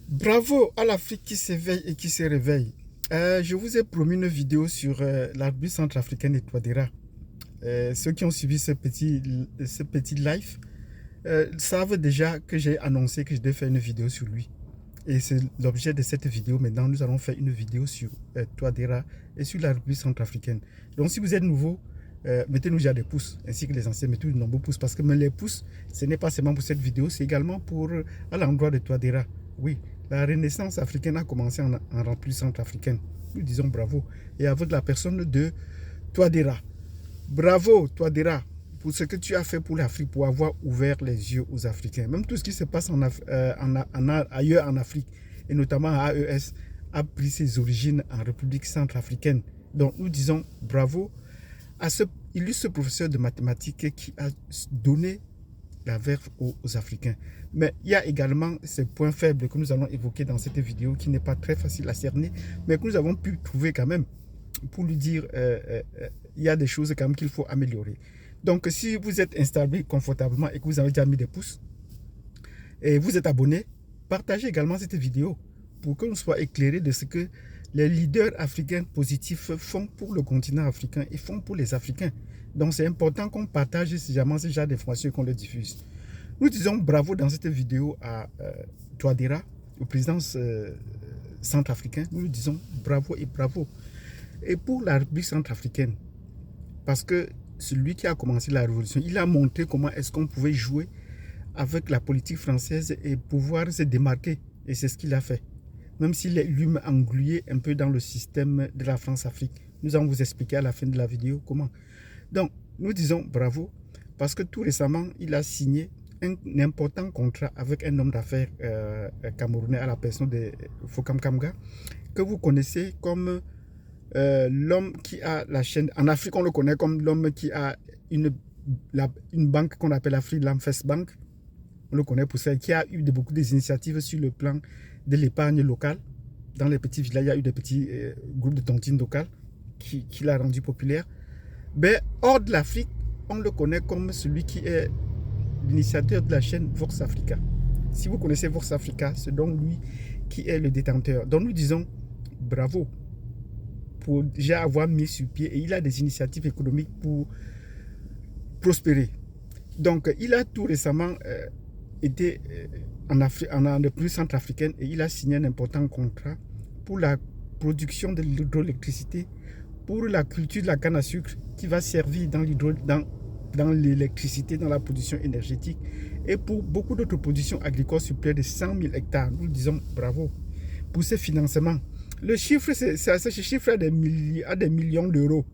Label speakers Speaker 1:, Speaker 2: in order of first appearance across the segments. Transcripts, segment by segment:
Speaker 1: Bravo à l'Afrique qui s'éveille et qui se réveille. Je vous ai promis une vidéo sur la République centrafricaine et Touadéra. Ceux qui ont suivi ce petit live savent déjà que j'ai annoncé que je devais faire une vidéo sur lui. Et c'est l'objet de cette vidéo. Maintenant, nous allons faire une vidéo sur Touadéra et sur la République centrafricaine. Donc, si vous êtes nouveau, mettez-nous déjà des pouces, ainsi que les anciens, mettez-nous de nombreux pouces. Parce que les pouces, ce n'est pas seulement pour cette vidéo, c'est également pour à l'endroit de Touadéra. Oui, la renaissance africaine a commencé en République centrafricaine. Nous disons bravo. Et avec la personne de Touadéra. Bravo, Touadéra, pour ce que tu as fait pour l'Afrique, pour avoir ouvert les yeux aux Africains. Même tout ce qui se passe ailleurs en Afrique, et notamment à AES, a pris ses origines en République centrafricaine. Donc nous disons bravo à ce illustre professeur de mathématiques qui a donné la verve aux Africains. Mais il y a également ces points faibles que nous allons évoquer dans cette vidéo qui n'est pas très facile à cerner, mais que nous avons pu trouver quand même pour lui dire il y a des choses quand même qu'il faut améliorer. Donc si vous êtes installé confortablement et que vous avez déjà mis des pouces et vous êtes abonné, partagez également cette vidéo pour que nous soyons éclairés de ce que les leaders africains positifs font pour le continent africain et font pour les Africains. Donc c'est important qu'on partage ce genre d'informations et qu'on les diffuse. Nous disons bravo dans cette vidéo à Touadéra, au président centrafricain. Nous disons bravo et bravo. Et pour la République centrafricaine, parce que celui qui a commencé la révolution, il a montré comment est-ce qu'on pouvait jouer avec la politique française et pouvoir se démarquer. Et c'est ce qu'il a fait. Même s'il est lui-même englué un peu dans le système de la France-Afrique. Nous allons vous expliquer à la fin de la vidéo comment. Donc, nous disons bravo, parce que tout récemment, il a signé un important contrat avec un homme d'affaires camerounais à la personne de Fokam Kamga, que vous connaissez comme l'homme qui a la chaîne. En Afrique, on le connaît comme l'homme qui a une banque qu'on appelle la Freeland First Bank. On le connaît pour ça, qui a eu beaucoup d'initiatives sur le plan de l'épargne locale. Dans les petits villages, il y a eu des petits groupes de tontines locales qui l'a rendu populaire. Mais hors de l'Afrique, on le connaît comme celui qui est l'initiateur de la chaîne Vox Africa. Si vous connaissez Vox Africa, c'est donc lui qui est le détenteur. Donc nous disons bravo pour déjà avoir mis sur pied, et il a des initiatives économiques pour prospérer. Donc il a tout récemment été en République centrafricaine et il a signé un important contrat pour la production de l'hydroélectricité, pour la culture de la canne à sucre qui va servir dans l'électricité, dans la production énergétique, et pour beaucoup d'autres productions agricoles sur près de 100 000 hectares. Nous disons bravo pour ces financements. Le chiffre, ce chiffre a des millions d'euros.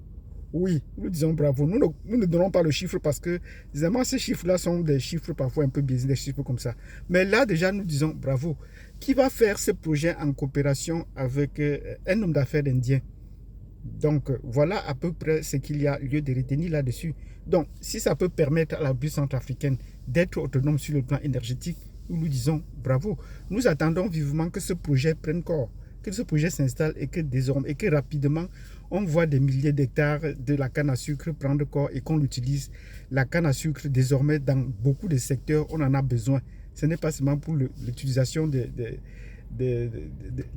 Speaker 1: Oui, nous disons bravo. Nous ne donnons pas le chiffre parce que, évidemment, ces chiffres-là sont des chiffres parfois un peu biaisés, des chiffres comme ça. Mais là, déjà, nous disons bravo. Qui va faire ce projet en coopération avec un homme d'affaires indien? Donc, voilà à peu près ce qu'il y a lieu de retenir là-dessus. Donc, si ça peut permettre à la République centrafricaine d'être autonome sur le plan énergétique, nous lui disons bravo. Nous attendons vivement que ce projet prenne corps, que ce projet s'installe et que désormais, et que rapidement, on voit des milliers d'hectares de la canne à sucre prendre corps et qu'on l'utilise. La canne à sucre, désormais, dans beaucoup de secteurs, on en a besoin. Ce n'est pas seulement pour l'utilisation de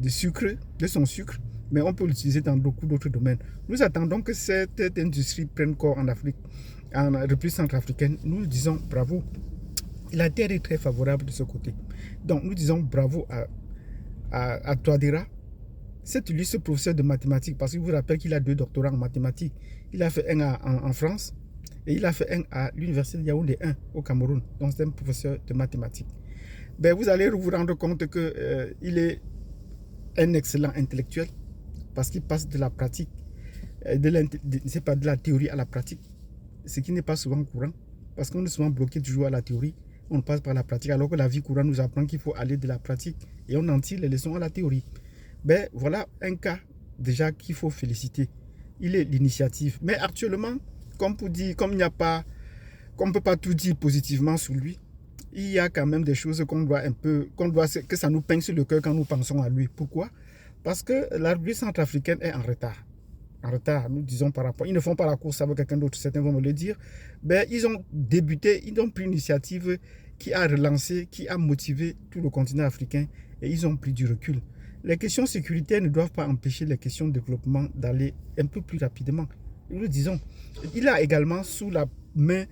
Speaker 1: sucre, de son sucre, mais on peut l'utiliser dans beaucoup d'autres domaines. Nous attendons que cette industrie prenne corps en Afrique, en République centrafricaine. Nous disons bravo. La terre est très favorable de ce côté. Donc nous disons bravo à Touadéra, cet illustre professeur de mathématiques, parce que je vous rappelle qu'il a 2 doctorats en mathématiques. Il a fait un en France et il a fait un à l'université de Yaoundé 1 au Cameroun. Donc c'est un professeur de mathématiques. Ben, vous allez vous rendre compte qu'il est un excellent intellectuel parce qu'il passe de la pratique, c'est pas de la théorie à la pratique, ce qui n'est pas souvent courant parce qu'on est souvent bloqué toujours à la théorie. On passe par la pratique, alors que la vie courante nous apprend qu'il faut aller de la pratique et on en tire les leçons à la théorie. Ben, voilà un cas déjà qu'il faut féliciter. Il est l'initiative. Mais actuellement, comme il n'y a pas, qu'on ne peut pas tout dire positivement sur lui, il y a quand même des choses que ça nous peigne sur le cœur quand nous pensons à lui. Pourquoi? Parce que la République centrafricaine est en retard. En retard, nous disons par rapport. Ils ne font pas la course avec quelqu'un d'autre, certains vont me le dire. Ben, ils ont débuté, ils ont pris l'initiative qui a relancé, qui a motivé tout le continent africain et ils ont pris du recul. Les questions sécuritaires ne doivent pas empêcher les questions de développement d'aller un peu plus rapidement. Nous le disons, il a également sous la main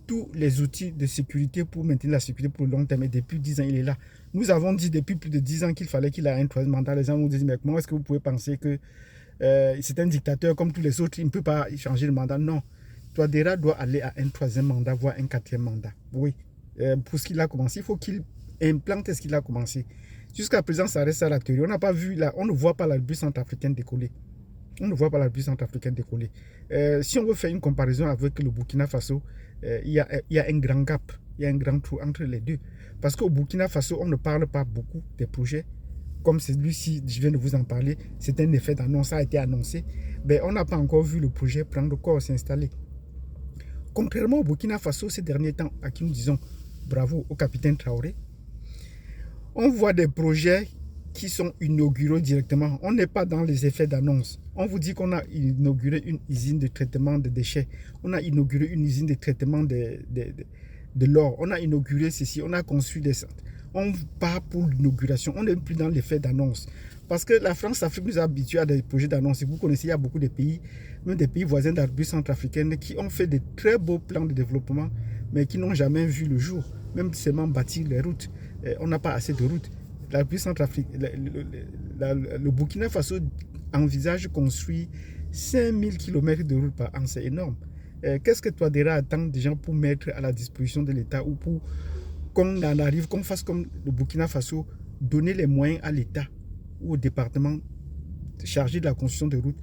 Speaker 1: tous les outils de sécurité pour maintenir la sécurité pour le long terme. Et depuis 10 ans, il est là. Nous avons dit depuis plus de 10 ans qu'il fallait qu'il ait un troisième mandat. Les gens nous disent, mais comment est-ce que vous pouvez penser que c'est un dictateur comme tous les autres, il ne peut pas changer de mandat? Non. Touadéra doit aller à un troisième mandat, voire un quatrième mandat. Oui. Pour ce qu'il a commencé, il faut qu'il implante ce qu'il a commencé. Jusqu'à présent, ça reste à la théorie. On n'a pas vu là, on ne voit pas la République centrafricaine décoller. On ne voit pas la République centrafricaine décoller. Si on veut faire une comparaison avec le Burkina Faso, il y a un grand gap, il y a un grand trou entre les deux. Parce qu'au Burkina Faso, on ne parle pas beaucoup des projets. Comme celui-ci, je viens de vous en parler, c'est un effet d'annonce, ça a été annoncé. Mais on n'a pas encore vu le projet prendre corps, s'installer. Contrairement au Burkina Faso, ces derniers temps, à qui nous disons bravo au capitaine Traoré, on voit des projets qui sont inaugurés directement. On n'est pas dans les effets d'annonce. On vous dit qu'on a inauguré une usine de traitement de déchets. On a inauguré une usine de traitement de l'or. On a inauguré ceci. On a construit des centres. On part pour l'inauguration. On n'est plus dans l'effet d'annonce. Parce que la France-Afrique nous a habitués à des projets d'annonce. Vous connaissez, il y a beaucoup de pays, même des pays voisins de la République centrafricaine, qui ont fait de très beaux plans de développement, mais qui n'ont jamais vu le jour. Même seulement bâtir les routes. On n'a pas assez de routes. La République centrafricaine, le Burkina Faso envisage de construire 5000 km de routes par an. C'est énorme. Qu'est-ce que Touadéra attend des gens pour mettre à la disposition de l'État ou pour qu'on en arrive, qu'on fasse comme le Burkina Faso, donner les moyens à l'État ou au département chargé de la construction des routes,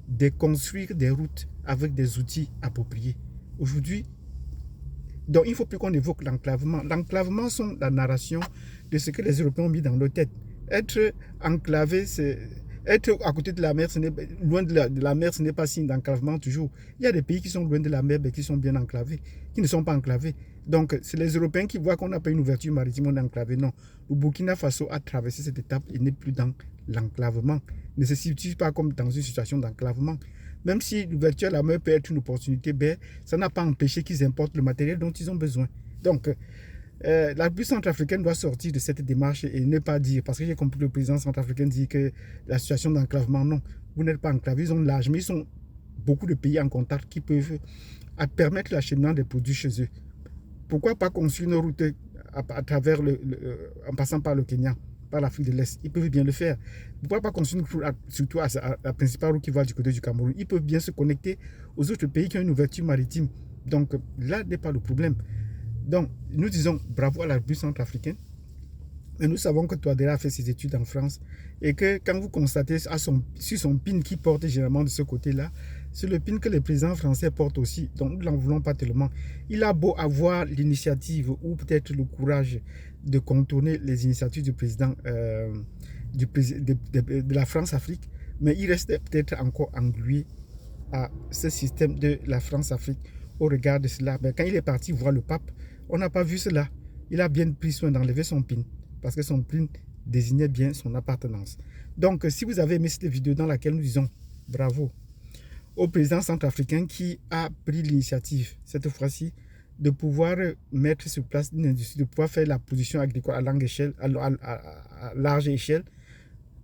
Speaker 1: de construire des routes avec des outils appropriés. Aujourd'hui, donc il ne faut plus qu'on évoque l'enclavement. L'enclavement sont la narration de ce que les Européens ont mis dans leur tête. Être enclavé, c'est être à côté de la mer, loin de la mer, ce n'est pas signe d'enclavement toujours. Il y a des pays qui sont loin de la mer, mais qui sont bien enclavés, qui ne sont pas enclavés. Donc, c'est les Européens qui voient qu'on n'a pas une ouverture maritime, on est enclavé. Non, le Burkina Faso a traversé cette étape et n'est plus dans l'enclavement. Ne se situe pas comme dans une situation d'enclavement. Même si l'ouverture à la mer peut être une opportunité, ben, ça n'a pas empêché qu'ils importent le matériel dont ils ont besoin. Donc, la République centrafricaine doit sortir de cette démarche et ne pas dire, parce que j'ai compris le président centrafricain dit que la situation d'enclavement, non, vous n'êtes pas enclavé, ils ont l'âge, mais ils sont beaucoup de pays en contact qui peuvent permettre l'acheminement des produits chez eux. Pourquoi pas construire une route à travers en passant par le Kenya, par l'Afrique de l'Est? Ils peuvent bien le faire. Pourquoi pas construire une route, surtout à la principale route qui va du côté du Cameroun? Ils peuvent bien se connecter aux autres pays qui ont une ouverture maritime. Donc là n'est pas le problème. Donc, nous disons bravo à la République centrafricaine, mais nous savons que Touadéra a fait ses études en France et que quand vous constatez sur son pin qui porte généralement de ce côté-là, c'est le pin que les présidents français portent aussi. Donc, nous ne l'en voulons pas tellement. Il a beau avoir l'initiative ou peut-être le courage de contourner les initiatives du président de la France-Afrique, mais il reste peut-être encore englué à ce système de la France-Afrique au regard de cela. Mais quand il est parti voir le pape, on n'a pas vu cela. Il a bien pris soin d'enlever son pin, parce que son pin désignait bien son appartenance. Donc, si vous avez aimé cette vidéo dans laquelle nous disons bravo au président centrafricain qui a pris l'initiative, cette fois-ci, de pouvoir mettre sur place une industrie, de pouvoir faire la production agricole à large échelle,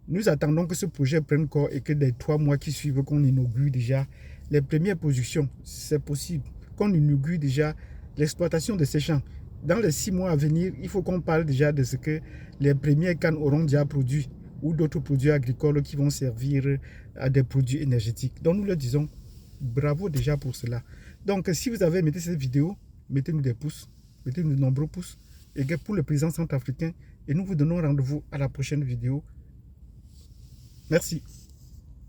Speaker 1: nous attendons que ce projet prenne corps et que des 3 mois qui suivent, qu'on inaugure déjà les premières productions. C'est possible qu'on inaugure déjà l'exploitation de ces champs. Dans les 6 mois à venir, il faut qu'on parle déjà de ce que les premières cannes auront déjà produit ou d'autres produits agricoles qui vont servir à des produits énergétiques. Donc nous leur disons bravo déjà pour cela. Donc si vous avez aimé cette vidéo, mettez-nous des pouces, mettez-nous de nombreux pouces et pour le président centrafricain et nous vous donnons rendez-vous à la prochaine vidéo. Merci.